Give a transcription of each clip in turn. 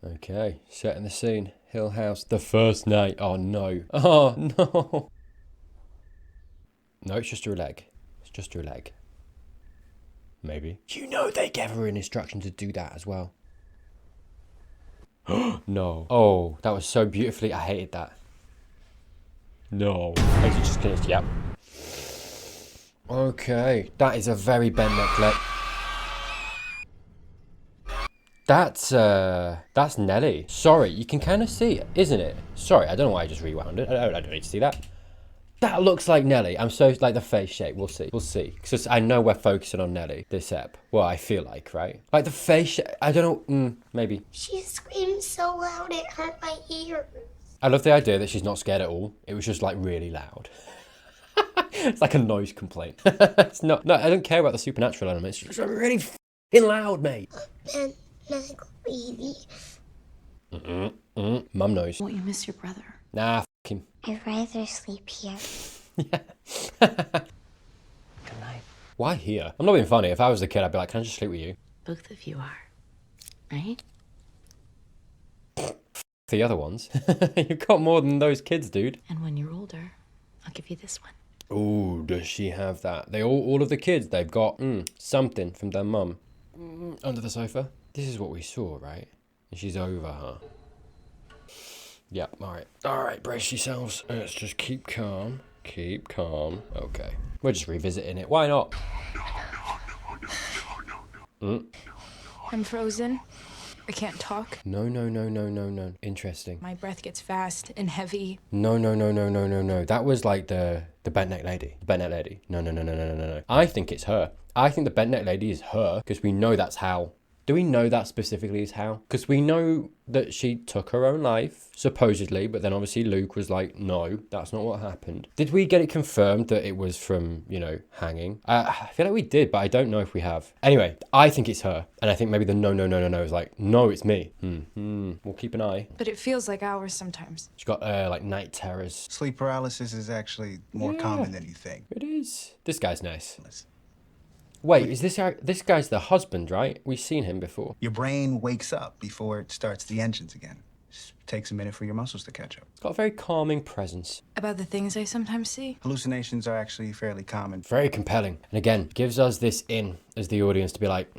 Okay, setting the scene. Hill House, the first night. Oh no. Oh no. No, it's just her leg. It's just her leg. Maybe. You know they gave her an instruction to do that as well. No. Oh, that was so beautifully. I hated that. No. Exit just finished. Yep. Okay, that is a very bent neck leg. That's Nelly. Sorry, you can kind of see it, isn't it? Sorry, I don't know why I just rewound it. I don't need to see that. That looks like Nelly. I'm so, like, the face shape. We'll see. We'll see. Because I know we're focusing on Nelly this ep. Well, I feel like, right? Like, the face shape. I don't know. Maybe. She screamed so loud it hurt my ears. I love the idea that she's not scared at all. It was just, like, really loud. It's like a noise complaint. It's not. No, I don't care about the supernatural elements. It's just really f***ing loud, mate. And like baby. Mum knows. Won't you miss your brother? Nah, f*** him. I'd rather sleep here. Yeah. Good night. Why here? I'm not being funny. If I was a kid, I'd be like, can I just sleep with you? Both of you are, right? The other ones. You've got more than those kids, dude. And when you're older, I'll give you this one. Ooh, does she have that? They all of the kids, they've got something from their mum. Under the sofa. This is what we saw, right? And she's over her. Yep, alright. Alright, brace yourselves. Let's just keep calm. Keep calm. Okay. We're just revisiting it. Why not? I'm frozen. I can't talk. No. Interesting. My breath gets fast and heavy. No. That was like the bent neck lady. The bent neck lady. No. I think it's her. I think the bent neck lady is her because we know that's how. Do we know that specifically is how? Because we know that she took her own life, supposedly, but then obviously Luke was like, no, that's not what happened. Did we get it confirmed that it was from, hanging? I feel like we did, but I don't know if we have. Anyway, I think it's her. And I think maybe the no is like, no, it's me. We'll keep an eye. But it feels like hours sometimes. She's got, like, night terrors. Sleep paralysis is actually more common than you think. It is. This guy's nice. Wait, is this guy's the husband, right? We've seen him before. Your brain wakes up before it starts the engines again. Just takes a minute for your muscles to catch up. He's got a very calming presence. About the things I sometimes see. Hallucinations are actually fairly common. Very compelling. And again, gives us this in as the audience to be like,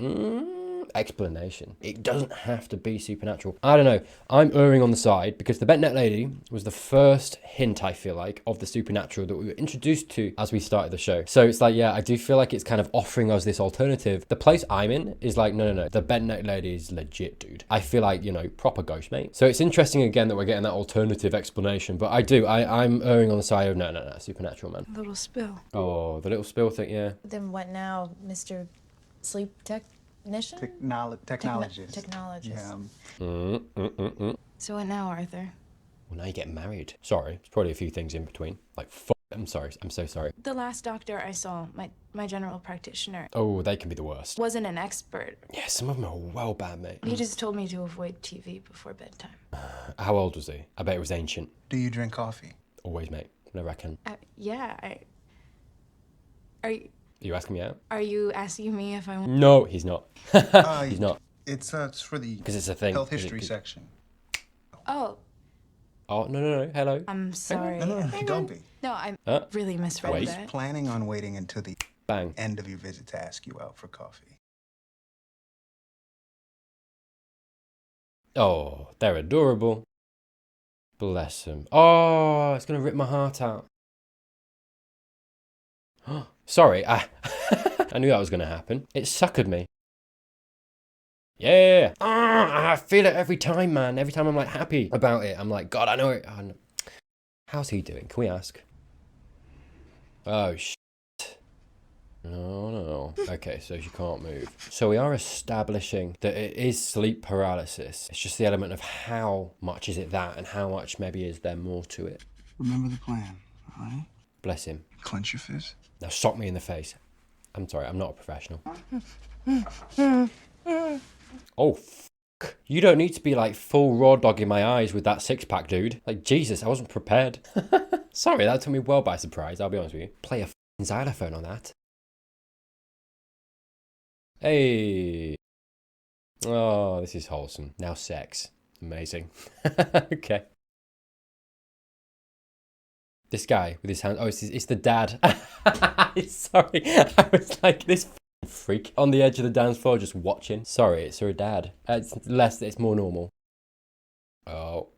explanation. It doesn't have to be supernatural. I don't know. I'm erring on the side because the bent neck lady was the first hint, I feel like, of the supernatural that we were introduced to as we started the show. So it's like, yeah, I do feel like it's kind of offering us this alternative. The place I'm in is like, no. The bent neck lady is legit, dude. I feel like, proper ghost, mate. So it's interesting again that we're getting that alternative explanation. But I'm erring on the side of no, supernatural, man. Little spill. Oh, the little spill thing, yeah. Then what now, Mr. Sleep Technician? Technologist. Technologist. Yeah. So what now, Arthur? Well, now you get married. Sorry, there's probably a few things in between. Like, I'm sorry. I'm so sorry. The last doctor I saw, my general practitioner, Oh, they can be the worst. wasn't an expert. Yeah, some of them are well bad, mate. He just told me to avoid TV before bedtime. How old was he? I bet it was ancient. Do you drink coffee? Always, mate. No reckon. Yeah, Are You asking me out? Are you asking me if I want? No, he's not. He's not. It's for the 'Cause it's a thing. health history section. Oh, Oh, no. Hello. I'm sorry. No, don't be. No, I Huh? really misread Wait. that. Planning on waiting until the Bang. end of your visit to ask you out for coffee. Oh, they're adorable. Bless them. Oh, it's going to rip my heart out. Sorry, I knew that was going to happen. It suckered me. Yeah. I feel it every time, man. Every time I'm like happy about it, I'm like, God, I know it. Oh, no. How's he doing? Can we ask? Oh, shit. No. Okay, so she can't move. So we are establishing that it is sleep paralysis. It's just the element of how much is it that and how much maybe is there more to it. Remember the plan, all right? Bless him. Clench your fist. Now sock me in the face. I'm sorry, I'm not a professional. Oh, fuck. You don't need to be like full raw dog in my eyes with that six-pack, dude. Like, Jesus, I wasn't prepared. Sorry, that took me well by surprise, I'll be honest with you. Play a f***ing xylophone on that. Hey. Oh, this is wholesome. Now sex. Amazing. Okay. This guy with his hand. Oh, it's the dad. Sorry. I was like, this freak on the edge of the dance floor just watching. Sorry, it's her dad. It's more normal. Oh,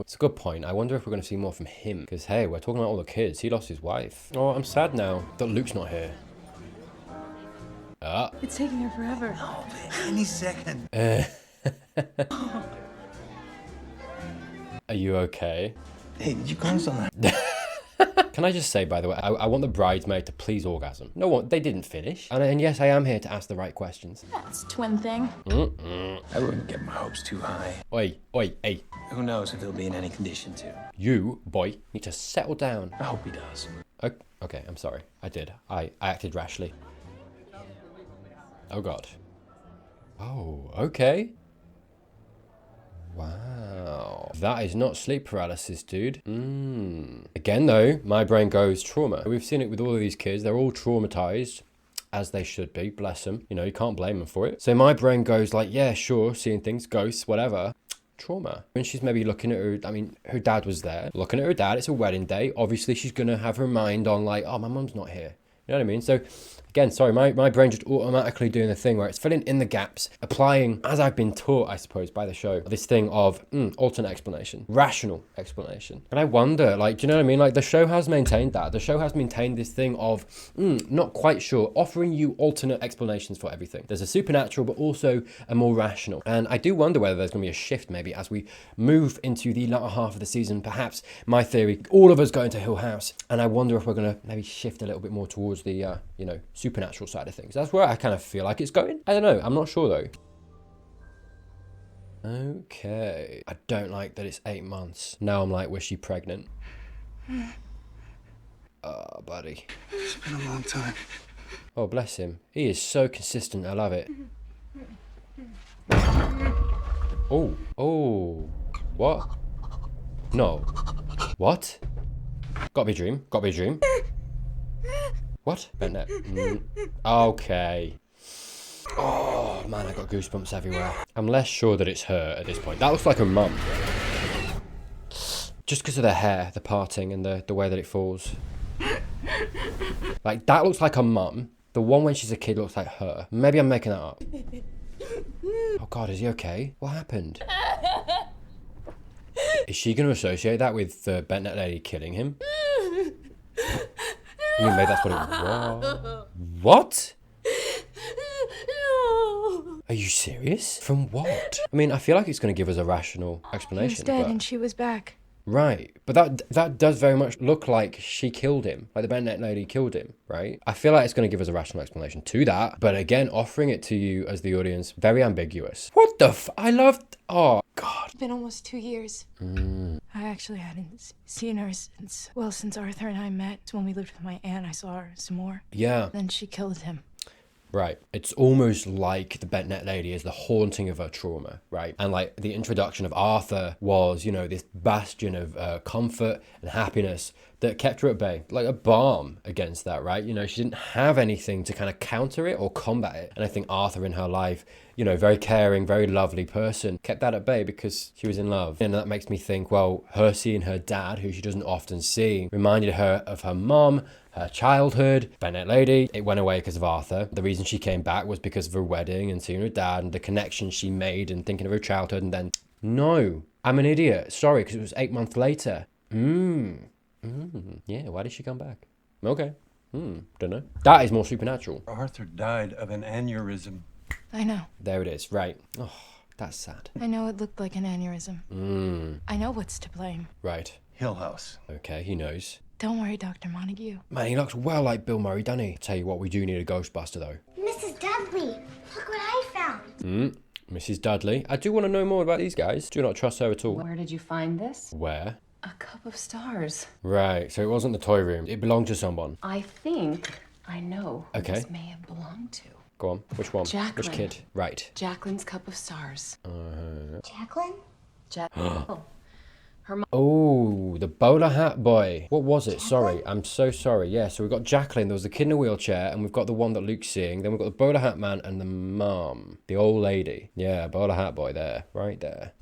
it's a good point. I wonder if we're going to see more from him. Because, hey, we're talking about all the kids. He lost his wife. Oh, I'm sad now that Luke's not here. It's taking her forever. Oh, any second. Are you okay? Hey, did you close on that? Can I just say, by the way, I want the bridesmaid to please orgasm. No one, they didn't finish. And yes, I am here to ask the right questions. That's twin thing. I wouldn't get my hopes too high. Oi, hey. Who knows if he'll be in any condition to. You, boy, need to settle down. I hope he does. Okay, I'm sorry. I did. I acted rashly. Oh, God. Oh, okay. Wow. That is not sleep paralysis, dude. Again, though, my brain goes trauma. We've seen it with all of these kids. They're all traumatized, as they should be. Bless them. You know, you can't blame them for it. So my brain goes like, yeah, sure, seeing things, ghosts, whatever. Trauma. When she's maybe looking at her, I mean, her dad was there. Looking at her dad, it's a wedding day. Obviously, she's going to have her mind on like, oh, my mum's not here. You know what I mean? So, again, sorry, my brain just automatically doing the thing where it's filling in the gaps, applying, as I've been taught, I suppose, by the show, this thing of alternate explanation, rational explanation. And I wonder, like, do you know what I mean? Like, the show has maintained that. The show has maintained this thing of, not quite sure, offering you alternate explanations for everything. There's a supernatural, but also a more rational. And I do wonder whether there's going to be a shift, maybe, as we move into the latter half of the season. Perhaps, my theory, all of us go into Hill House. And I wonder if we're going to maybe shift a little bit more towards the, supernatural side of things. That's where I kind of feel like it's going. I don't know. I'm not sure though. Okay. I don't like that it's 8 months. Now I'm like, was she pregnant? Oh, buddy. It's been a long time. Oh, bless him. He is so consistent. I love it. Oh. What? No. What? Gotta be a dream. Gotta be a dream. What? Okay. Oh, man, I got goosebumps everywhere. I'm less sure that it's her at this point. That looks like her mum. Just because of the hair, the parting, and the way that it falls. Like, that looks like her mum. The one when she's a kid looks like her. Maybe I'm making that up. Oh, God, is he okay? What happened? Is she going to associate that with the Bentnet lady killing him? I mean, maybe that's what it was. What? Are you serious? From what? I mean, I feel like it's going to give us a rational explanation. He was dead but... and she was back. Right. But that does very much look like she killed him. Like the Bentnet lady killed him, right? I feel like it's going to give us a rational explanation to that. But again, offering it to you as the audience, very ambiguous. What the I loved... Oh, God. It's been almost 2 years. I actually hadn't seen her since Arthur and I met. When we lived with my aunt, I saw her some more. Yeah. Then she killed him. Right. It's almost like the Bentnet lady is the haunting of her trauma, right? And like the introduction of Arthur was, this bastion of comfort and happiness that kept her at bay, like a balm against that, right? She didn't have anything to kind of counter it or combat it. And I think Arthur in her life, very caring, very lovely person, kept that at bay because she was in love. And that makes me think, well, her seeing her dad, who she doesn't often see, reminded her of her mom, her childhood, Bentnet lady. It went away because of Arthur. The reason she came back was because of her wedding and seeing her dad and the connection she made and thinking of her childhood. And then, no, I'm an idiot. Sorry, because it was 8 months later. Yeah, why did she come back? Okay. Don't know. That is more supernatural. Arthur died of an aneurysm. I know. There it is. Right. Oh, that's sad. I know it looked like an aneurysm. I know what's to blame. Right. Hill House. Okay, he knows. Don't worry, Dr. Montague. Man, he looks well like Bill Murray, doesn't he? Tell you what, we do need a Ghostbuster, though. Mrs. Dudley, look what I found. Mrs. Dudley. I do want to know more about these guys. Do not trust her at all. Where did you find this? Where? A cup of stars. Right, so it wasn't the toy room. It belonged to someone. I think I know who Okay. this may have belonged to. Go on. Which one? Jacqueline. Which kid? Right. Jacqueline's cup of stars. Jacqueline? Oh, the bowler hat boy. What was it? Sorry, I'm so sorry. Yeah, so we've got Jacqueline. There was the kid in a wheelchair, and we've got the one that Luke's seeing. Then we've got the bowler hat man and the mum, the old lady. Yeah, bowler hat boy there, right there.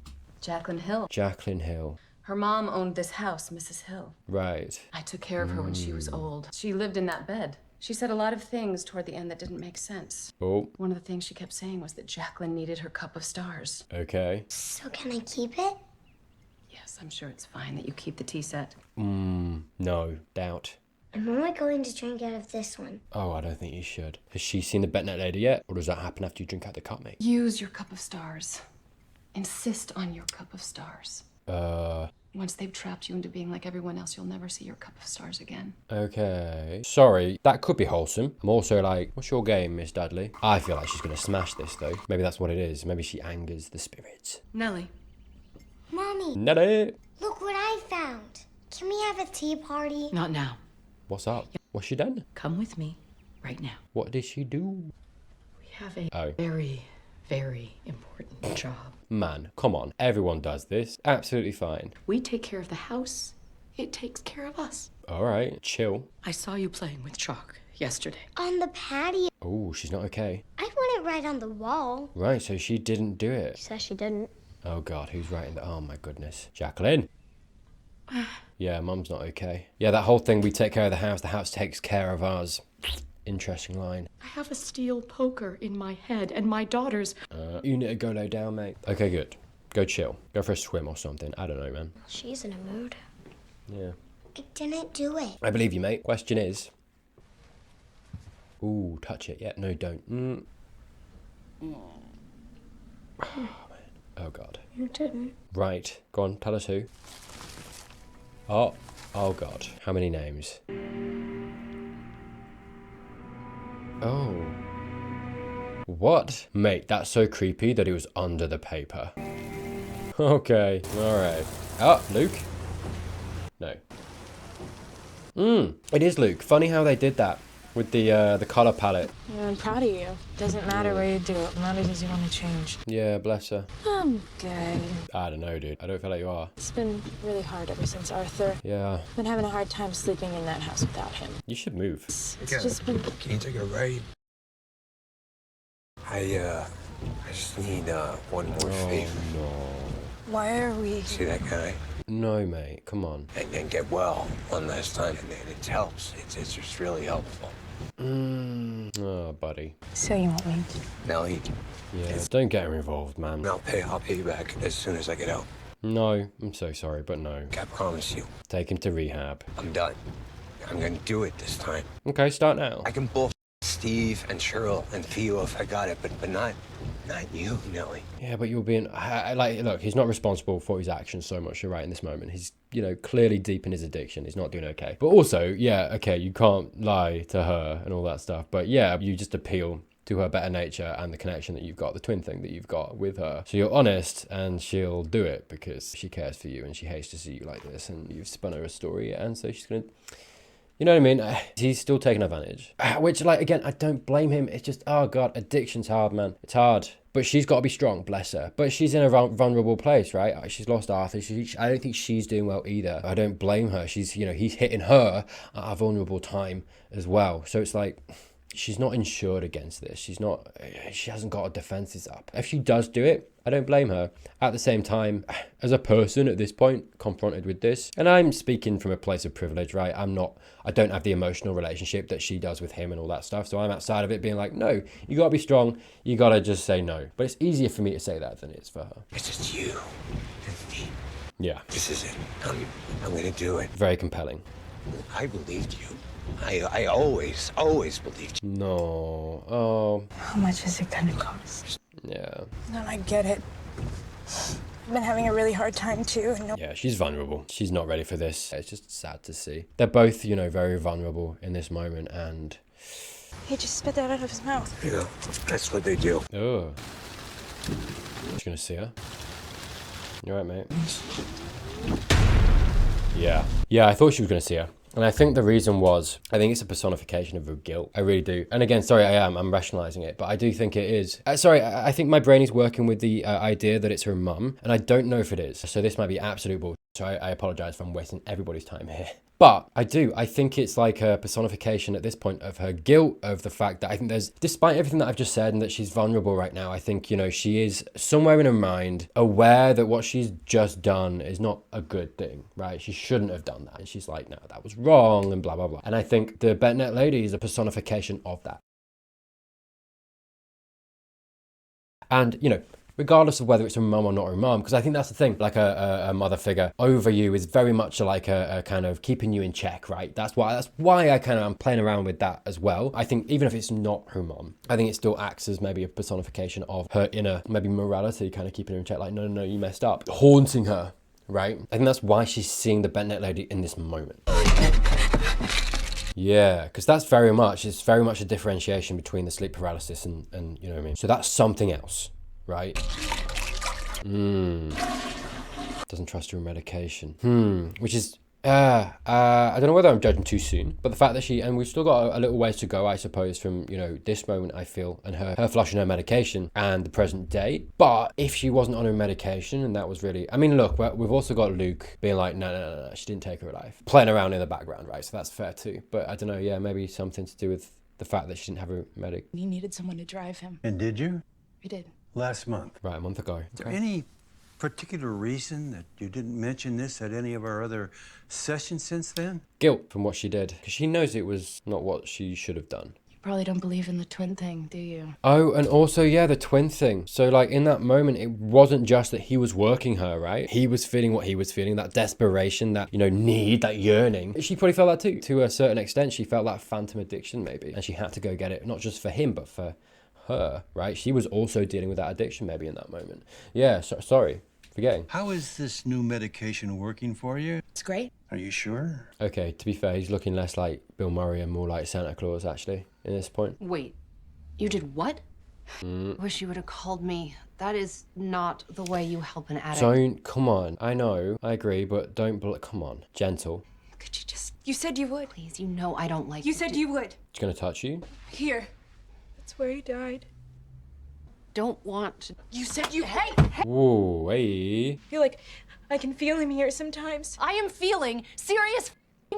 Jacqueline Hill. Jacqueline Hill. Her mom owned this house, Mrs. Hill. Right. I took care of her when she was old. She lived in that bed. She said a lot of things toward the end that didn't make sense. Oh, One of the things she kept saying was that Jacqueline needed her cup of stars. okay. So can I keep it? Yes, I'm sure it's fine that you keep the tea set. No, doubt. I'm only going to drink out of this one. Oh, I don't think you should. Has she seen the Betnet lady yet? Or does that happen after you drink out the cup, mate? Use your cup of stars. Insist on your cup of stars. Once they've trapped you into being like everyone else, you'll never see your cup of stars again. Okay. Sorry, that could be wholesome. I'm also like, what's your game, Miss Dudley? I feel like she's gonna smash this, though. Maybe that's what it is. Maybe she angers the spirits. Nellie. Mommy, Nelly! look what I found. Can we have a tea party? Not now. What's up? What's she done? Come with me right now. What did she do? We have a Oh. very, very important job. Man, come on. Everyone does this. Absolutely fine. We take care of the house. It takes care of us. Alright, chill. I saw you playing with chalk yesterday. On the patio. Oh, she's not okay. I want it right on the wall. Right, so she didn't do it. She says she didn't. Oh god, who's writing that? Oh my goodness. Jacqueline! Yeah, Mum's not okay. Yeah, that whole thing, we take care of the house takes care of us. Interesting line. I have a steel poker in my head, and my daughters. You need to go lay down, mate. Okay, good. Go chill. Go for a swim or something. I don't know, man. She's in a mood. Yeah. I didn't do it. I believe you, mate. Question is... Ooh, touch it. Yeah, no, don't. Oh, man. Oh, God. You didn't. Right. Go on, tell us who. Oh. Oh, God. How many names? Oh. What? Mate, that's so creepy that it was under the paper. Okay, alright. Oh, Luke? No. It is Luke. Funny how they did that with the colour palette. Yeah, I'm proud of you. Doesn't matter where you do it. Matters you want to change. Yeah, bless her. I'm good. I don't know, dude. I don't feel like you are. It's been really hard ever since Arthur. Yeah. Been having a hard time sleeping in that house without him. You should move. It's just been... Can you take a ride? I just need one more favor. No. Why are we... See that guy? No, mate. Come on. And get well one last time, and it helps. It's just really helpful. Oh, buddy. So you want me? Nellie, Yeah, don't get him involved, man. I'll pay you back as soon as I get out. No, I'm so sorry, but no. I promise you, Take him to rehab. I'm done. I'm gonna do it this time. Okay, start now. I can bull Steve and Cheryl and Theo if I got it, but not you, Nellie. Yeah, but you're being like, look, he's not responsible for his actions so much. You're right in this moment. He's, clearly deep in his addiction. He's not doing okay. But also, yeah, okay, you can't lie to her and all that stuff. But yeah, you just appeal to her better nature and the connection that you've got, the twin thing that you've got with her. So you're honest, and she'll do it because she cares for you and she hates to see you like this. And you've spun her a story, and so she's gonna. You know what I mean? He's still taking advantage. Which, like, again, I don't blame him. It's just, oh, God, addiction's hard, man. It's hard. But she's got to be strong, bless her. But she's in a vulnerable place, right? She's lost Arthur. I don't think she's doing well either. I don't blame her. She's, he's hitting her at a vulnerable time as well. So it's like... She's not insured against this. She hasn't got her defenses up. If she does do it, I don't blame her. At the same time, as a person at this point, confronted with this, and I'm speaking from a place of privilege, right? I don't have the emotional relationship that she does with him and all that stuff. So I'm outside of it being like, no, you gotta be strong. You gotta just say no. But it's easier for me to say that than it is for her. It's just you and me. Yeah. This is it. I'm gonna do it. Very compelling. I believed you. I always believed you. No. Oh. How much is it gonna cost? Yeah. No, I get it. I've been having a really hard time too. Yeah, she's vulnerable. She's not ready for this. It's just sad to see. They're both, very vulnerable in this moment, and... He just spit that out of his mouth. You know, that's what they do. Oh. She's gonna see her. You alright, mate? Yeah. Yeah, I thought she was gonna see her. And I think the reason was, I think it's a personification of her guilt. I really do. And again, sorry, I'm rationalizing it, but I do think it is. I think my brain is working with the idea that it's her mum, and I don't know if it is. So this might be absolute bullshit. So I apologize if I'm wasting everybody's time here. But I think it's like a personification at this point of her guilt, of the fact that I think there's, despite everything that I've just said and that she's vulnerable right now, I think, you know, she is somewhere in her mind aware that what she's just done is not a good thing, right? She shouldn't have done that. And she's like, no, that was wrong and blah, blah, blah. And I think the Bentnet lady is a personification of that. And, you know, regardless of whether it's her mum or not her mum, because I think that's the thing, like a mother figure over you is very much like a kind of keeping you in check, right? That's why I kind of am playing around with that as well. I think even if it's not her mum, I think it still acts as maybe a personification of her inner, maybe morality, kind of keeping her in check, like, no, you messed up. Haunting her, right? I think that's why she's seeing the Bentnet lady in this moment. Yeah, because it's very much a differentiation between the sleep paralysis and you know what I mean? So that's something else. Right? Doesn't trust her medication. Which is, I don't know whether I'm judging too soon, but the fact that and we've still got a little ways to go, I suppose, from, you know, this moment, I feel, and her flushing her medication and the present day. But if she wasn't on her medication, and that was really, I mean, look, we've also got Luke being like, no, she didn't take her life. Playing around in the background, right? So that's fair too. But I don't know, yeah, maybe something to do with the fact that she didn't have her medic. He needed someone to drive him. And did you? We did. Last month. Right, a month ago. Is there any particular reason that you didn't mention this at any of our other sessions since then? Guilt from what she did, because she knows it was not what she should have done. You probably don't believe in the twin thing, do you? Oh, and also, yeah, the twin thing. So, like, in that moment, it wasn't just that he was working her, right? He was feeling what he was feeling, that desperation, that, you know, need, that yearning. She probably felt that too. To a certain extent, she felt that phantom addiction, maybe. And she had to go get it, not just for him, but for her, right? She was also dealing with that addiction maybe in that moment. Yeah, sorry, forgetting. How is this new medication working for you? It's great. Are you sure? Okay, to be fair, he's looking less like Bill Murray and more like Santa Claus, actually, in this point. Wait, you did what? Wish you would have called me. That is not the way you help an addict. Come on. I know, I agree, but don't, come on. Gentle. Could you just... You said you would. Please, you know I don't like You said you would. He's gonna touch you? Here. That's where he died. Don't want to. You said you... Hey! Whoa, hey. I feel like I can feel him here sometimes. I am feeling serious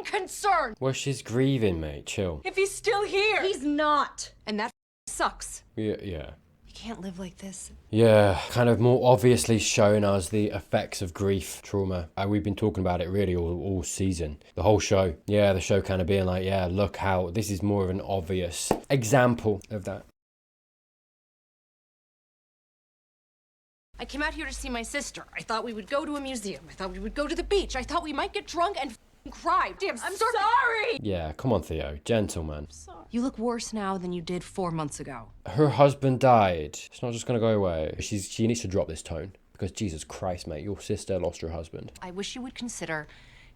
concern. Well, she's grieving, mate. Chill. If he's still here. He's not. And that sucks. Yeah. You can't live like this. Yeah, kind of more obviously showing us the effects of grief, trauma. We've been talking about it really all season. The whole show. Yeah, the show kind of being like, yeah, look how this is more of an obvious example of that. I came out here to see my sister. I thought we would go to a museum. I thought we would go to the beach. I thought we might get drunk and cry. Damn, I'm sorry. Yeah, come on, Theo. Gentleman. You look worse now than you did 4 months ago. Her husband died. It's not just going to go away. She needs to drop this tone. Because Jesus Christ, mate, your sister lost her husband. I wish you would consider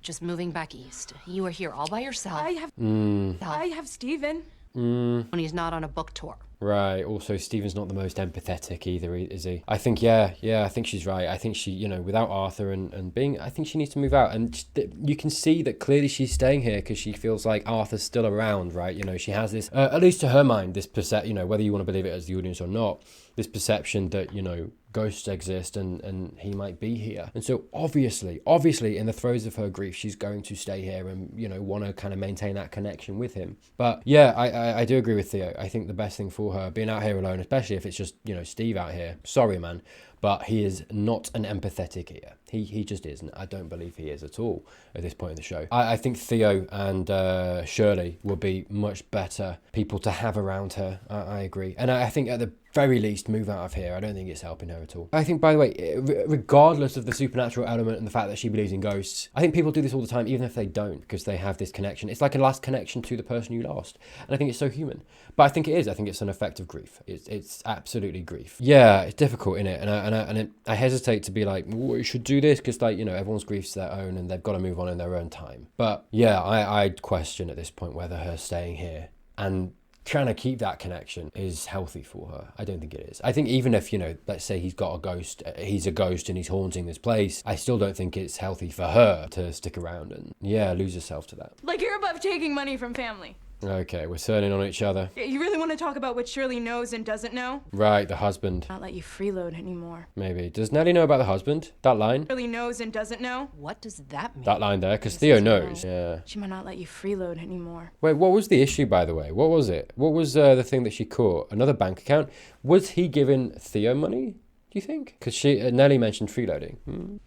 just moving back east. You are here all by yourself. I have Steven. When he's not on a book tour. Right. Also, Stephen's not the most empathetic either, is he? I think, yeah, I think she's right. I think she, you know, without Arthur and being, I think she needs to move out. And you can see that clearly she's staying here because she feels like Arthur's still around, right? You know, she has this, at least to her mind, this you know, whether you want to believe it as the audience or not, this perception that, you know, ghosts exist and he might be here. And so obviously in the throes of her grief, she's going to stay here and, you know, want to kind of maintain that connection with him. But yeah, I do agree with Theo. I think the best thing for her being out here alone, especially if it's just, you know, Steve out here, sorry man, but he is not an empathetic ear. He just isn't. I don't believe he is at all at this point in the show. I think Theo and Shirley will be much better people to have around her. I agree. And I think at the very least move out of here. I don't think it's helping her at all. I think, by the way, regardless of the supernatural element and the fact that she believes in ghosts, I think people do this all the time, even if they don't, because they have this connection. It's like a last connection to the person you lost. And I think it's so human. But I think it is. I think it's an effect of grief. It's absolutely grief. Yeah, it's difficult, innit? And I hesitate to be like, well, you should do this, because, like, you know, everyone's grief's their own and they've got to move on in their own time. But yeah, I'd question at this point whether her staying here and trying to keep that connection is healthy for her. I don't think it is. I think even if, you know, let's say he's got a ghost and he's haunting this place, I still don't think it's healthy for her to stick around and, yeah, lose herself to that. Like you're above taking money from family. Okay, we're turning on each other. You really want to talk about what Shirley knows and doesn't know? Right, the husband. Not let you freeload anymore. Maybe. Does Nellie know about the husband? That line? Shirley knows and doesn't know? What does that mean? That line there, because Theo knows. Yeah. She might not let you freeload anymore. Wait, what was the issue, by the way? What was it? What was the thing that she caught? Another bank account? Was he giving Theo money, do you think? Because Nellie mentioned freeloading.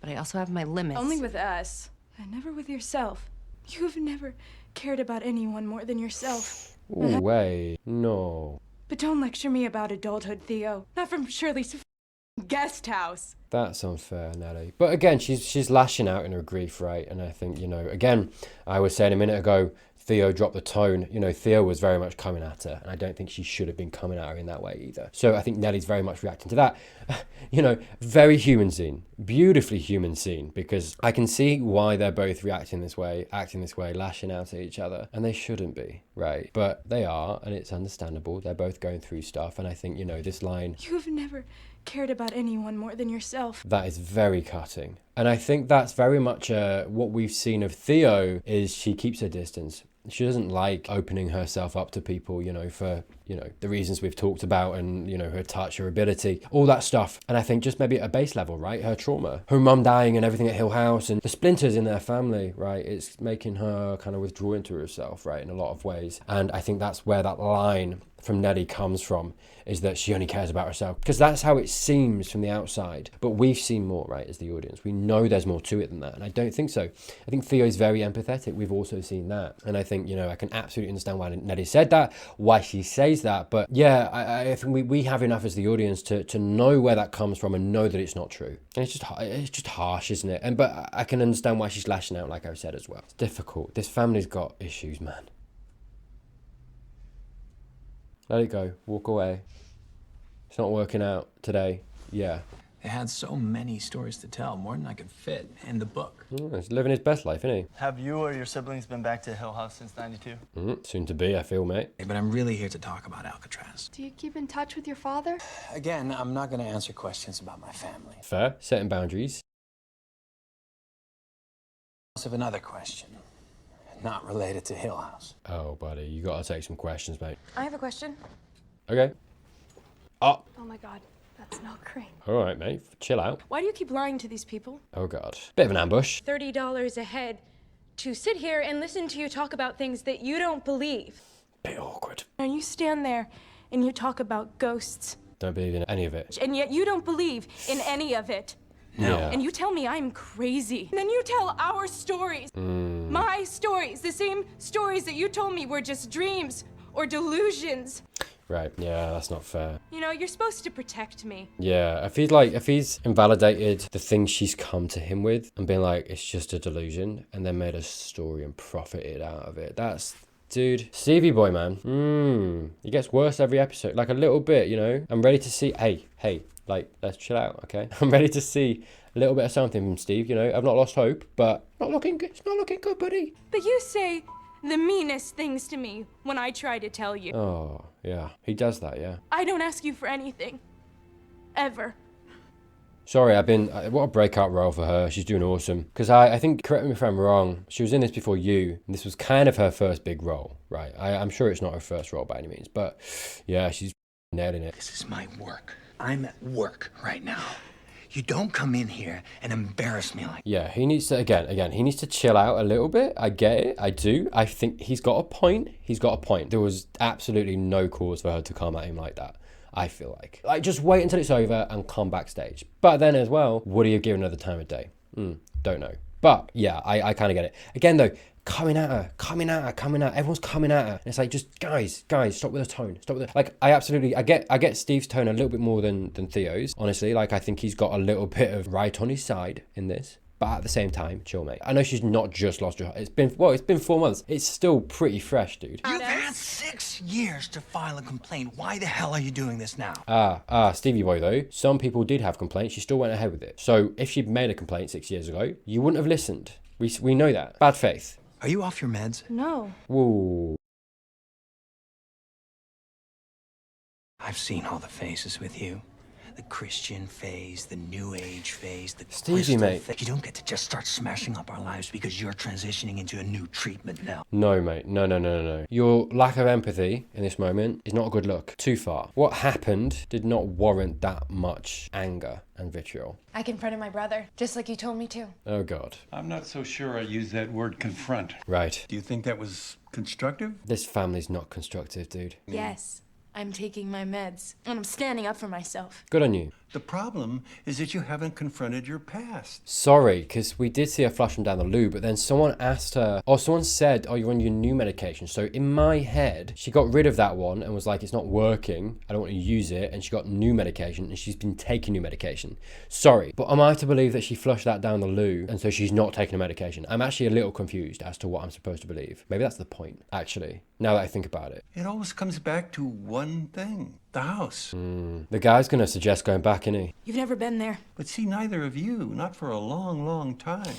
But I also have my limits. Only with us, and never with yourself. You've never cared about anyone more than yourself. Ooh, wait. No. But don't lecture me about adulthood, Theo. Not from Shirley's guest house. That's unfair, Nellie. But again, she's lashing out in her grief, right? And I think, again, I was saying a minute ago, Theo dropped the tone. Theo was very much coming at her, and I don't think she should have been coming at her in that way either. So I think Nellie's very much reacting to that. Very human scene. Beautifully human scene, because I can see why they're both reacting this way, acting this way, lashing out at each other. And they shouldn't be, right? But they are, and it's understandable. They're both going through stuff, and I think, this line... You've never cared about anyone more than yourself. That is very cutting. And I think that's very much what we've seen of Theo is she keeps her distance. She doesn't like opening herself up to people, for, the reasons we've talked about and, her touch, her ability, all that stuff. And I think just maybe at a base level, right? Her trauma, her mum dying and everything at Hill House and the splinters in their family, right? It's making her kind of withdraw into herself, right? In a lot of ways. And I think that's where that line from Nellie comes from, is that she only cares about herself, because that's how it seems from the outside. But we've seen more, right, as the audience. We know there's more to it than that, and I don't think so. I think Theo's very empathetic. We've also seen that, and I think I can absolutely understand why Nellie said that, why she says that. But yeah, I think we have enough as the audience to know where that comes from and know that it's not true. And it's just harsh, isn't it? But I can understand why she's lashing out, like I said as well. It's difficult. This family's got issues, man. Let it go. Walk away. It's not working out today. Yeah. They had so many stories to tell, more than I could fit in the book. He's living his best life, isn't he? Have you or your siblings been back to Hill House since '92? Soon to be, I feel, mate. Hey, but I'm really here to talk about Alcatraz. Do you keep in touch with your father? Again, I'm not going to answer questions about my family. Fair. Setting boundaries. I also have another question, not related to Hill House. Oh, buddy, you got to take some questions, mate. I have a question. Okay. Oh. Oh my God, that's not great. All right, mate. Chill out. Why do you keep lying to these people? Oh, God. Bit of an ambush. $30 a head to sit here and listen to you talk about things that you don't believe. Bit awkward. And you stand there and you talk about ghosts. Don't believe in any of it. And yet you don't believe in any of it. No. Yeah. And you tell me I'm crazy. And then you tell our stories. My stories. The same stories that you told me were just dreams or delusions. Right, yeah, that's not fair. You're supposed to protect me. Yeah, if he's invalidated the things she's come to him with and been like, it's just a delusion, and then made a story and profited out of it, that's... Dude, Stevie boy, man. He gets worse every episode, like a little bit, I'm ready to see... Hey, like, let's chill out, okay? I'm ready to see a little bit of something from Steve, I've not lost hope, but not looking good. It's not looking good, buddy. But you say the meanest things to me when I try to tell you. Oh, yeah. He does that, yeah. I don't ask you for anything. Ever. Sorry, what a breakout role for her. She's doing awesome. Because I think, correct me if I'm wrong, she was in this before you, and this was kind of her first big role, right? I'm sure it's not her first role by any means, but yeah, she's nailing it. This is my work. I'm at work right now. You don't come in here and embarrass me like... Yeah, he needs to, again, he needs to chill out a little bit. I get it, I do. I think he's got a point. There was absolutely no cause for her to come at him like that, I feel like. Like, just wait until it's over and come backstage. But then as well, would he have given her the time of day? Don't know. But yeah, I kind of get it. Again though, coming at her. Everyone's coming at her. And it's like, just guys, stop with the tone. I get Steve's tone a little bit more than Theo's. Honestly, like I think he's got a little bit of right on his side in this. But at the same time, chill, mate. I know she's not just lost her... It's been 4 months. It's still pretty fresh, dude. You've had 6 years to file a complaint. Why the hell are you doing this now? Stevie boy, though. Some people did have complaints. She still went ahead with it. So if she'd made a complaint 6 years ago, you wouldn't have listened. We know that. Bad faith. Are you off your meds? No. Whoa. I've seen all the faces with you. The Christian phase, the New Age phase, the Stevie, crystal mate. phase. You don't get to just start smashing up our lives because you're transitioning into a new treatment now. No, mate. No. Your lack of empathy in this moment is not a good look. Too far. What happened did not warrant that much anger and vitriol. I confronted my brother, just like you told me to. Oh, God. I'm not so sure I use that word confront. Right. Do you think that was constructive? This family's not constructive, dude. Yes, I'm taking my meds, and I'm standing up for myself. Good on you. The problem is that you haven't confronted your past. Sorry, because we did see her flush them down the loo, but then someone asked her, or someone said, oh, you're on your new medication. So in my head, she got rid of that one and was like, it's not working. I don't want to use it. And she got new medication and she's been taking new medication. Sorry, but am I to believe that she flushed that down the loo and so she's not taking a medication? I'm actually a little confused as to what I'm supposed to believe. Maybe that's the point, actually, now that I think about it. It always comes back to one thing. The house. The guy's going to suggest going back, isn't he? You've never been there. But see, neither of you, not for a long, long time.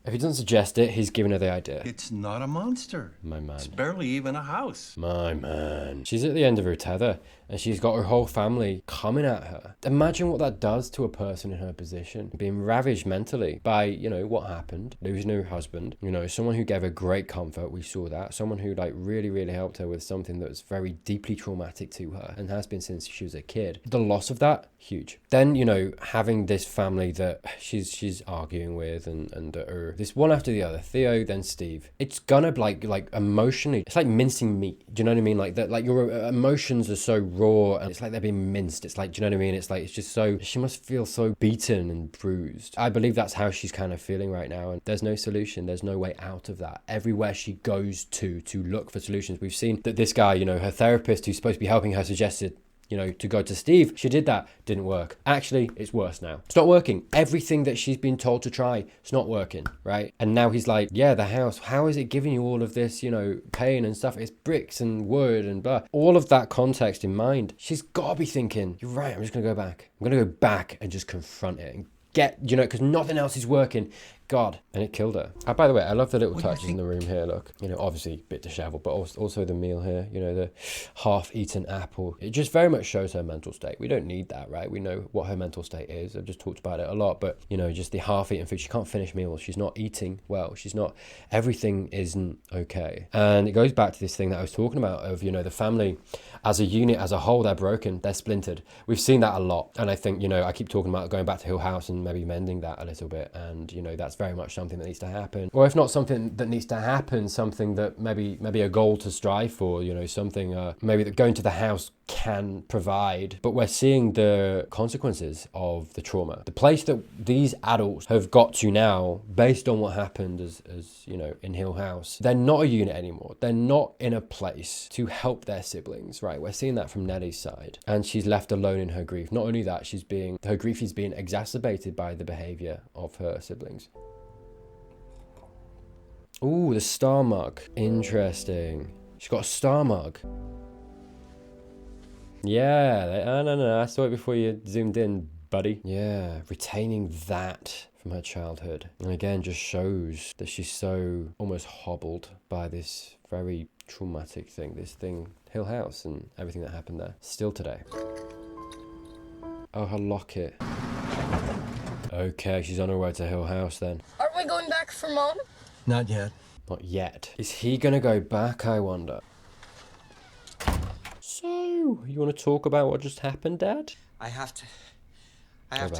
If he doesn't suggest it, he's giving her the idea. It's not a monster. My man. It's barely even a house. My man. She's at the end of her tether and she's got her whole family coming at her. Imagine what that does to a person in her position. Being ravaged mentally by, you know, what happened. Losing her husband. You know, someone who gave her great comfort. We saw that. Someone who like really, really helped her with something that was very deeply traumatic to her and has been since she was a kid. The loss of that, huge. Then, you know, having this family that she's arguing with and this one after the other, Theo, then Steve. It's gonna like emotionally, it's like mincing meat. Do you know what I mean? Like that, like your emotions are so raw and it's like they're being minced. It's like, do you know what I mean? It's like, it's just so, she must feel so beaten and bruised. I believe that's how she's kind of feeling right now. And there's no solution. There's no way out of that. Everywhere she goes to look for solutions. We've seen that this guy, you know, her therapist who's supposed to be helping her suggested, you know, to go to Steve. She did that, didn't work. Actually, it's worse now. It's not working. Everything that she's been told to try, it's not working, right? And now he's like, yeah, the house, how is it giving you all of this, you know, pain and stuff? It's bricks and wood and blah. All of that context in mind, she's got to be thinking, you're right, I'm just going to go back. I'm going to go back and just confront it and get, you know, because nothing else is working. God. And it killed her. By the way, I love the little touches in the room here. Look, you know, obviously a bit disheveled, but also the meal here, you know, the half-eaten apple. It just very much shows her mental state. We don't need that, right? We know what her mental state is. I've just talked about it a lot, but, you know, just the half-eaten food. She can't finish meals. She's not eating well. She's not, everything isn't okay. And it goes back to this thing that I was talking about of, you know, the family as a unit, as a whole, they're broken, they're splintered. We've seen that a lot. And I think, you know, I keep talking about going back to Hill House and maybe mending that a little bit. And, you know, that's very much something that needs to happen. Or if not something that needs to happen, something that maybe a goal to strive for, you know, something maybe that going to the house can provide. But we're seeing the consequences of the trauma. The place that these adults have got to now, based on what happened as you know, in Hill House, they're not a unit anymore. They're not in a place to help their siblings, right? We're seeing that from Nellie's side. And she's left alone in her grief. Not only that, her grief is being exacerbated by the behavior of her siblings. Ooh, the star mug. Interesting. She's got a star mug. Yeah, no, I saw it before you zoomed in, buddy. Yeah, retaining that from her childhood. And again, just shows that she's so almost hobbled by this very traumatic thing, this thing, Hill House and everything that happened there. Still today. Oh, her locket. Okay, she's on her way to Hill House then. Aren't we going back for Mom? Not yet. Not yet. Is he gonna go back, I wonder? So, you want to talk about what just happened, Dad? I have to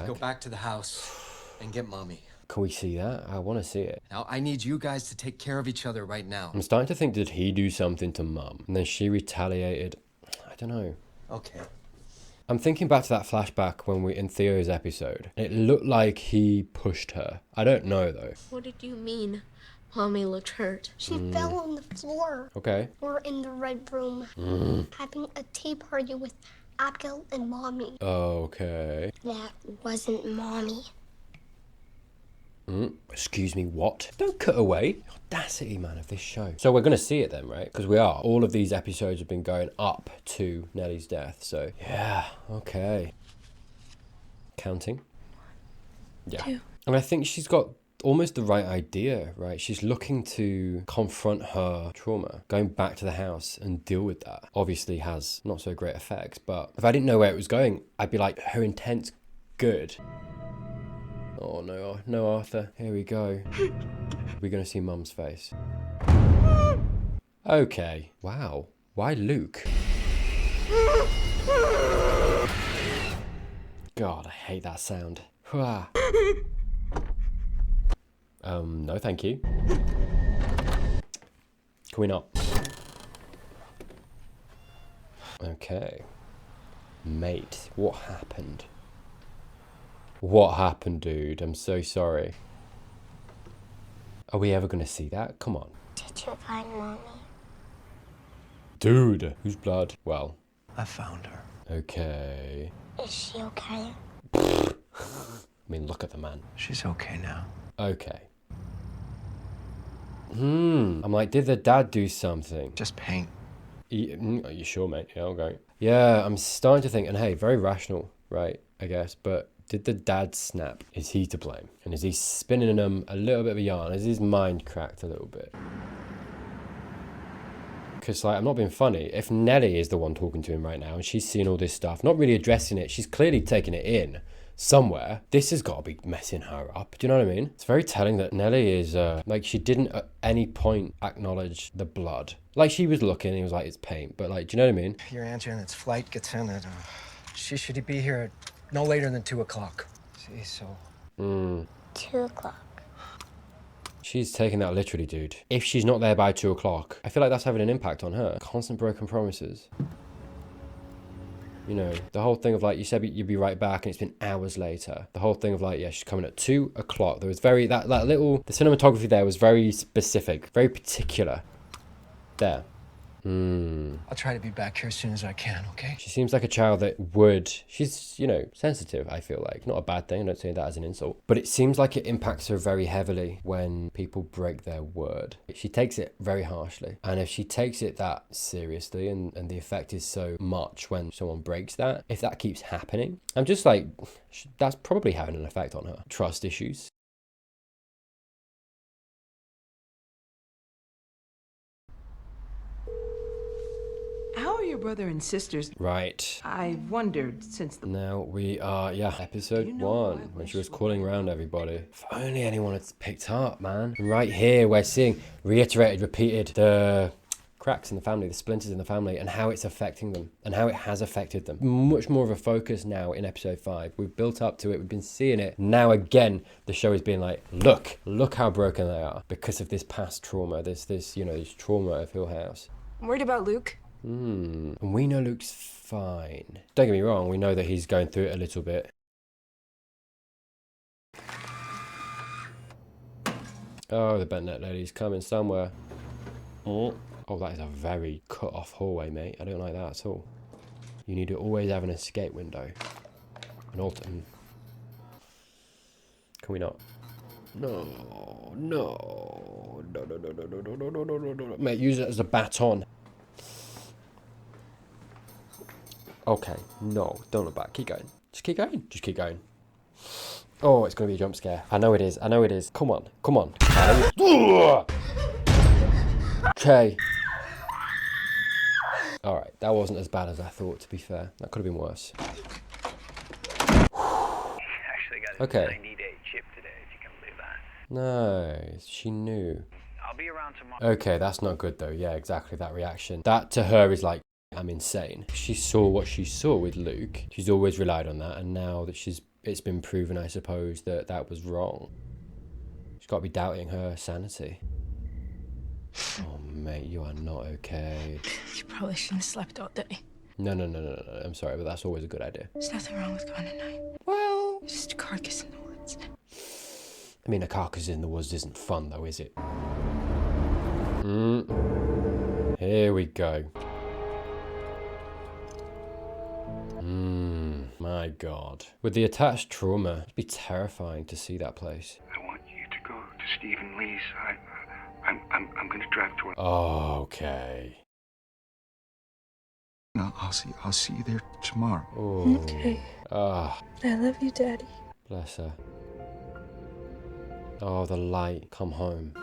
go back to the house and get Mommy. Can we see that? I want to see it. Now, I need you guys to take care of each other right now. I'm starting to think, did he do something to Mum? And then she retaliated. I don't know. Okay. I'm thinking back to that flashback when we in Theo's episode. It looked like he pushed her. I don't know, though. What did you mean? Mommy looked hurt. She fell on the floor. Okay. We're in the red room having a tea party with Abigail and Mommy. Okay. That wasn't Mommy. Excuse me, what? Don't cut away. Audacity, man, of this show. So we're going to see it then, right? Because we are. All of these episodes have been going up to Nellie's death. So, yeah, okay. Counting. Yeah. 2. And I think she's got almost the right idea, right? She's looking to confront her trauma. Going back to the house and deal with that obviously has not so great effects, but if I didn't know where it was going, I'd be like, her intent's good. Oh no, no, Arthur. Here we go. We're gonna see Mum's face. Okay. Wow. Why Luke? God, I hate that sound. No thank you. Can we not? Okay. Mate, what happened? What happened, dude? I'm so sorry. Are we ever gonna see that? Come on. Did you find Mommy? Dude, whose blood? Well, I found her. okay. Is she okay? I mean, look at the man. She's okay now. Okay. I'm like, did the dad do something? Just paint. Are you sure, mate? Yeah, okay. Yeah, I'm starting to think, and hey, very rational, right, I guess, but did the dad snap? Is he to blame? And is he spinning him a little bit of a yarn? Is his mind cracked a little bit? Because, like, I'm not being funny. If Nellie is the one talking to him right now and she's seeing all this stuff, not really addressing it, she's clearly taking it in somewhere. This has got to be messing her up. Do you know what I mean? It's very telling that Nellie is, like, she didn't at any point acknowledge the blood. Like, she was looking and he was like, it's paint. But, like, do you know what I mean? Your aunt Janet's flight gets in at, she should be here no later than 2 o'clock. See, so... 2 o'clock. She's taking that literally, dude. If she's not there by 2 o'clock, I feel like that's having an impact on her. Constant broken promises. You know, the whole thing of like, you said you'd be right back and it's been hours later. The whole thing of like, yeah, she's coming at 2 o'clock. There was very, that little, the cinematography there was very specific, very particular. There. I'll try to be back here as soon as I can, okay? She seems like a child that would, she's, you know, sensitive, I feel like. Not a bad thing, I don't say that as an insult. But it seems like it impacts her very heavily when people break their word. She takes it very harshly. And if she takes it that seriously and the effect is so much when someone breaks that, if that keeps happening, I'm just like, that's probably having an effect on her. Trust issues. How are your brother and sisters? Right. I wondered since the... Now we are, yeah, episode 1, when she was calling around everybody. If only anyone had picked up, man. Right here, we're seeing reiterated, repeated, the cracks in the family, the splinters in the family, and how it's affecting them, and how it has affected them. Much more of a focus now in episode 5. We've built up to it, we've been seeing it. Now again, the show is being like, look how broken they are because of this past trauma, this trauma of Hill House. I'm worried about Luke. And we know Luke's fine. Don't get me wrong, we know that he's going through it a little bit. Oh, the bent net lady's coming somewhere. Oh, that is a very cut off hallway, mate. I don't like that at all. You need to always have an escape window. An alternate. Can we not? No. Mate, use it as a baton. Okay, no, don't look back. Keep going. Just keep going. Just keep going. Oh, it's going to be a jump scare. I know it is. I know it is. Come on. Come on. Okay. Alright, that wasn't as bad as I thought, to be fair. That could have been worse. Actually got a Okay. 90-day chip today, if you can believe that. No, she knew. I'll be around tomorrow. Okay, that's not good though. Yeah, exactly, that reaction. That to her is like, I'm insane. She saw what she saw with Luke. She's always relied on that, and now that it's been proven, I suppose, that that was wrong. She's got to be doubting her sanity. Oh, mate, you are not okay. You probably shouldn't have slept all day. No. I'm sorry, but that's always a good idea. There's nothing wrong with going at night. Well, just a carcass in the woods. I mean, a carcass in the woods isn't fun, though, is it? Here we go. My God. With the attached trauma, it'd be terrifying to see that place. I want you to go to Stephen Lee's. I'm going to drive toward... Okay. No, I'll see you there tomorrow. Oh. Okay. Ah. I love you, Daddy. Bless her. Oh, the light. Come home.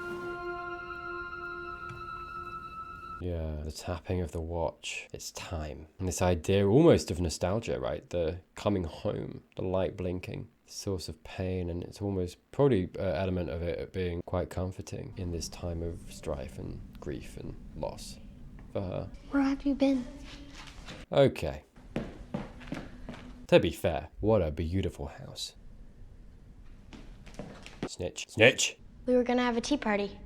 Yeah, the tapping of the watch. It's time. And this idea almost of nostalgia, right? The coming home, the light blinking, source of pain, and it's almost probably an element of it being quite comforting in this time of strife and grief and loss for her. Where have you been? Okay. To be fair, what a beautiful house. Snitch. Snitch! We were gonna have a tea party.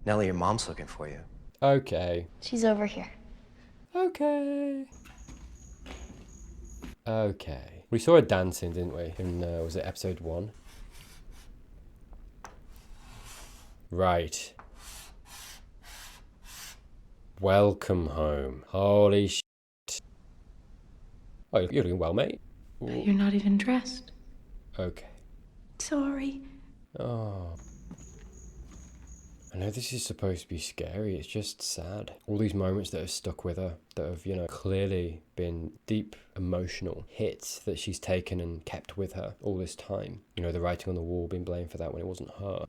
Nellie, your mom's looking for you. Okay. She's over here. Okay. Okay. We saw her dancing, didn't we? In, was it episode 1? Right. Welcome home. Holy shit. Oh, you're doing well, mate. You're not even dressed. Okay. Sorry. Oh. I know this is supposed to be scary, it's just sad. All these moments that have stuck with her, that have, you know, clearly been deep emotional hits that she's taken and kept with her all this time. You know, the writing on the wall, being blamed for that when it wasn't her.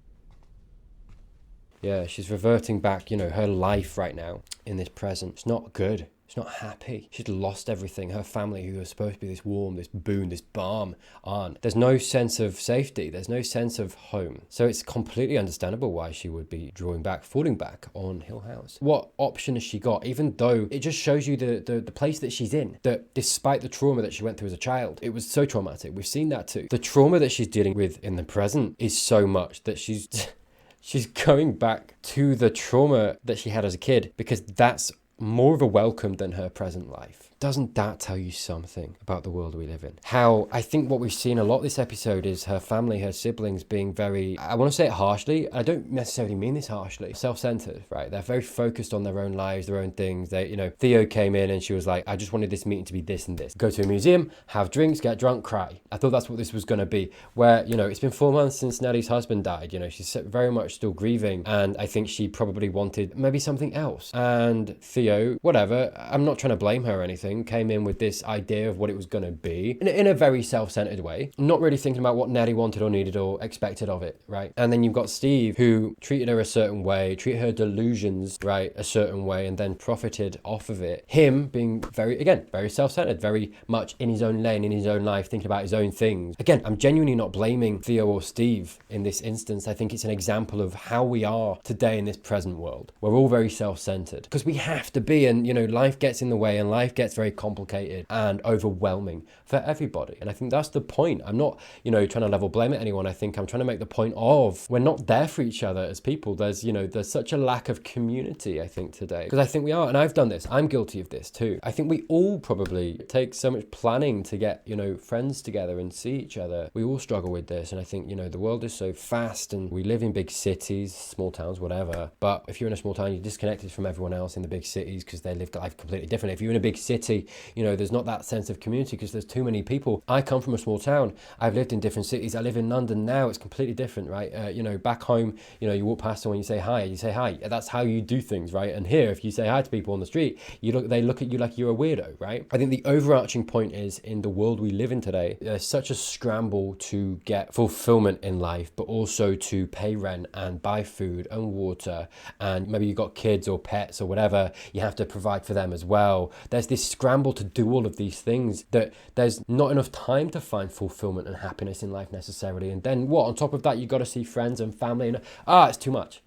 Yeah, she's reverting back, you know, her life right now in this present. It's not good. She's not happy. She's lost everything. Her family, who was supposed to be this warm, this boon, this balm, aren't. There's no sense of safety. There's no sense of home. So it's completely understandable why she would be drawing back, falling back on Hill House. What option has she got? Even though it just shows you the place that she's in, that despite the trauma that she went through as a child, it was so traumatic. We've seen that too. The trauma that she's dealing with in the present is so much that she's going back to the trauma that she had as a kid, because that's more of a welcome than her present life. Doesn't that tell you something about the world we live in? How I think what we've seen a lot this episode is her family, her siblings being very, I want to say it harshly, I don't necessarily mean this harshly, self-centered, right? They're very focused on their own lives, their own things. They, you know, Theo came in and she was like, I just wanted this meeting to be this and this. Go to a museum, have drinks, get drunk, cry. I thought that's what this was going to be. Where, you know, it's been 4 months since Nellie's husband died. You know, she's very much still grieving. And I think she probably wanted maybe something else. And Theo, whatever, I'm not trying to blame her or anything, came in with this idea of what it was going to be in a very self-centered way, not really thinking about what Nellie wanted or needed or expected of it, right? And then you've got Steve, who treated her a certain way, treated her delusions, right, a certain way, and then profited off of it. Him being very self-centered, very much in his own lane, in his own life, thinking about his own things. Again, I'm genuinely not blaming Theo or Steve in this instance. I think it's an example of how we are today in this present world. We're all very self-centered because we have to be, and, you know, life gets in the way and life gets very complicated and overwhelming for everybody. And I think that's the point. I'm not, you know, trying to level blame at anyone. I think I'm trying to make the point of we're not there for each other as people. There's, you know, there's such a lack of community, I think, today. Because I think we are, and I've done this. I'm guilty of this too. I think we all probably take so much planning to get, you know, friends together and see each other. We all struggle with this. And I think, you know, the world is so fast and we live in big cities, small towns, whatever. But if you're in a small town, you're disconnected from everyone else in the big cities because they live life completely different. If you're in a big city, you know, there's not that sense of community because there's too many people. I come from a small town. I've lived in different cities. I live in London now. It's completely different, right? You know, back home, you know, you walk past someone, you say hi. That's how you do things, right? And here, if you say hi to people on the street, they look at you like you're a weirdo, right? I think the overarching point is, in the world we live in today, there's such a scramble to get fulfillment in life, but also to pay rent and buy food and water. And maybe you've got kids or pets or whatever, you have to provide for them as well. There's this scramble to do all of these things that there's not enough time to find fulfillment and happiness in life necessarily. And then what, on top of that, you got to see friends and family, and it's too much,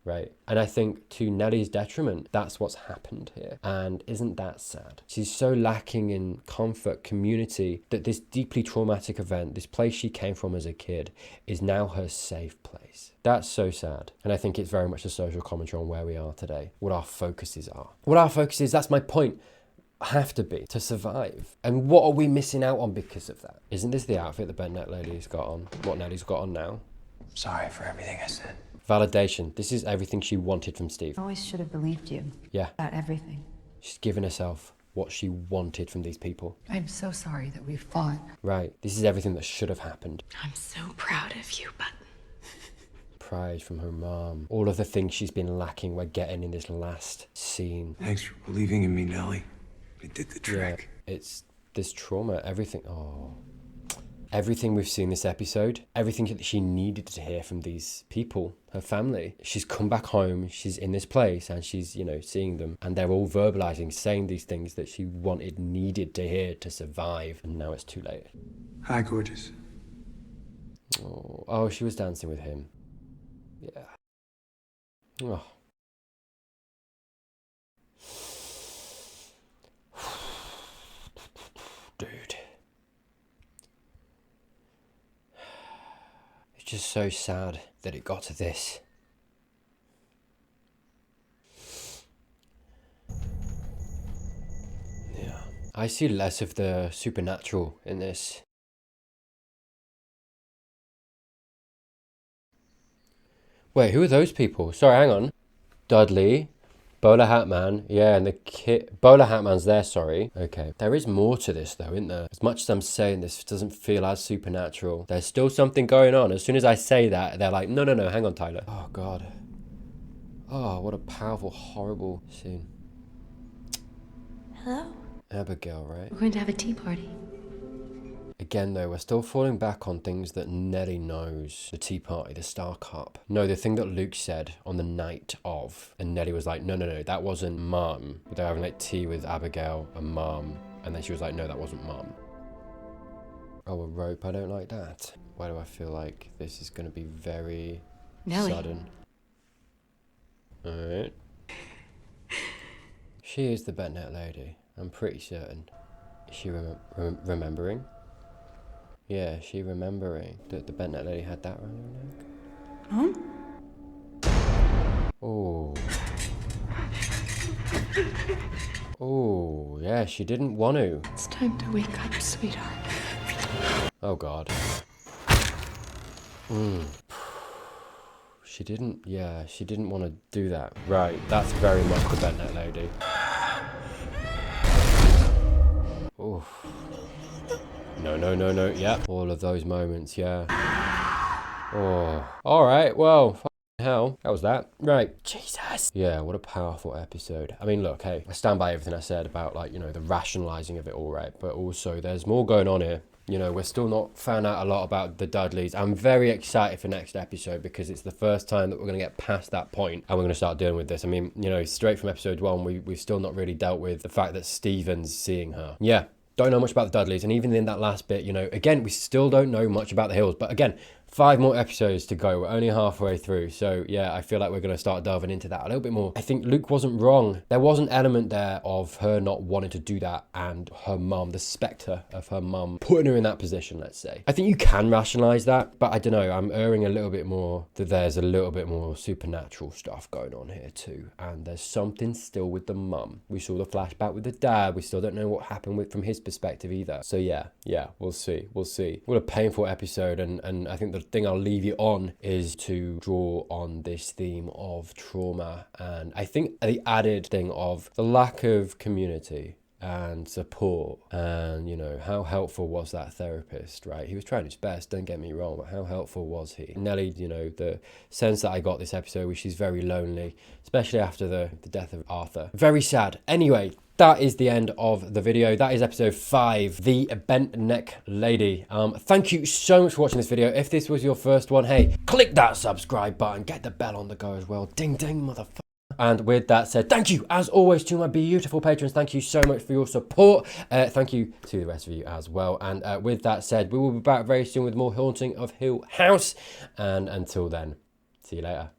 right? And I think to Nellie's detriment, that's what's happened here. And isn't that sad? She's so lacking in comfort, community, that this deeply traumatic event, this place she came from as a kid, is now her safe place. That's so sad. And I think it's very much a social commentary on where we are today, what our focuses are. What our focus is, that's my point, have to be to survive. And what are we missing out on because of that? Isn't this the outfit the Bent Lady's got on? What Nellie's got on now? Sorry for everything I said. Validation. This is everything she wanted from Steve. I always should have believed you. Yeah. About everything. She's given herself what she wanted from these people. I'm so sorry that we fought. Right. This is everything that should have happened. I'm so proud of you, but... Pride from her mom. All of the things she's been lacking, we're getting in this last scene. Thanks for believing in me, Nellie. It did the trick. Yeah, it's this trauma, everything. Oh. everything we've seen this episode, everything that she needed to hear from these people, her family. She's come back home, she's in this place, and she's, you know, seeing them, and they're all verbalizing, saying these things that she needed to hear to survive, and now it's too late. Hi, gorgeous. Oh, she was dancing with him. Yeah. Oh. Dude. It's just so sad that it got to this. Yeah. I see less of the supernatural in this. Wait, who are those people? Sorry, hang on. Dudley, Bowler Hat Man, yeah, and the kid. Bowler Hat Man's there, sorry. Okay. There is more to this, though, isn't there? As much as I'm saying this doesn't feel as supernatural, there's still something going on. As soon as I say that, they're like, no, hang on, Tyler. Oh, God. Oh, what a powerful, horrible scene. Hello? Abigail, right? We're going to have a tea party. Again, though, we're still falling back on things that Nellie knows. The tea party, the Star Cup. No, the thing that Luke said on the night of. And Nellie was like, no, that wasn't Mom. They're having like tea with Abigail and Mom. And then she was like, no, that wasn't Mom. Oh, a rope. I don't like that. Why do I feel like this is going to be very sudden? Alright. She is the Bennett lady. I'm pretty certain. Is she remembering? Yeah, she remembering that the Bennett lady had that around her neck. Mom? Oh. Oh, yeah, she didn't want to. It's time to wake up, sweetheart. Oh, God. She didn't want to do that. Right, that's very much the Bennett lady. Oh. No, yeah. All of those moments, yeah. Oh. Alright, well, hell. That was that. Right. Jesus. Yeah, what a powerful episode. I mean, look, hey, I stand by everything I said about, like, you know, the rationalizing of it all, right? But also, there's more going on here. You know, we're still not found out a lot about the Dudleys. I'm very excited for next episode because it's the first time that we're going to get past that point and we're going to start dealing with this. I mean, you know, straight from episode 1, we've still not really dealt with the fact that Stephen's seeing her. Yeah. Don't know much about the Dudleys, and even in that last bit, you know, again, we still don't know much about the Hills, but again, 5 more episodes to go. We're only halfway through, so yeah, I feel like we're going to start delving into that a little bit more. I think Luke wasn't wrong. There was an element there of her not wanting to do that, and her mum, the spectre of her mum, putting her in that position, let's say. I think you can rationalise that, but I don't know, I'm erring a little bit more that there's a little bit more supernatural stuff going on here too, and there's something still with the mum. We saw the flashback with the dad. We still don't know what happened from his perspective either. So yeah, we'll see. What a painful episode, and I think the thing I'll leave you on is to draw on this theme of trauma, and I think the added thing of the lack of community and support, and you know, how helpful was that therapist, right? He was trying his best, don't get me wrong, but how helpful was he? Nellie, you know, the sense that I got this episode was she's very lonely, especially after the death of Arthur. Very sad. Anyway, that is the end of the video. That is episode 5, the bent neck lady. Thank you so much for watching this video. If this was your first one, hey, click that subscribe button, get the bell on the go as well. Ding ding, motherfucker. And with that said, thank you as always to my beautiful patrons. Thank you so much for your support. Thank you to the rest of you as well. And with that said, we will be back very soon with more Haunting of Hill House. And until then, see you later.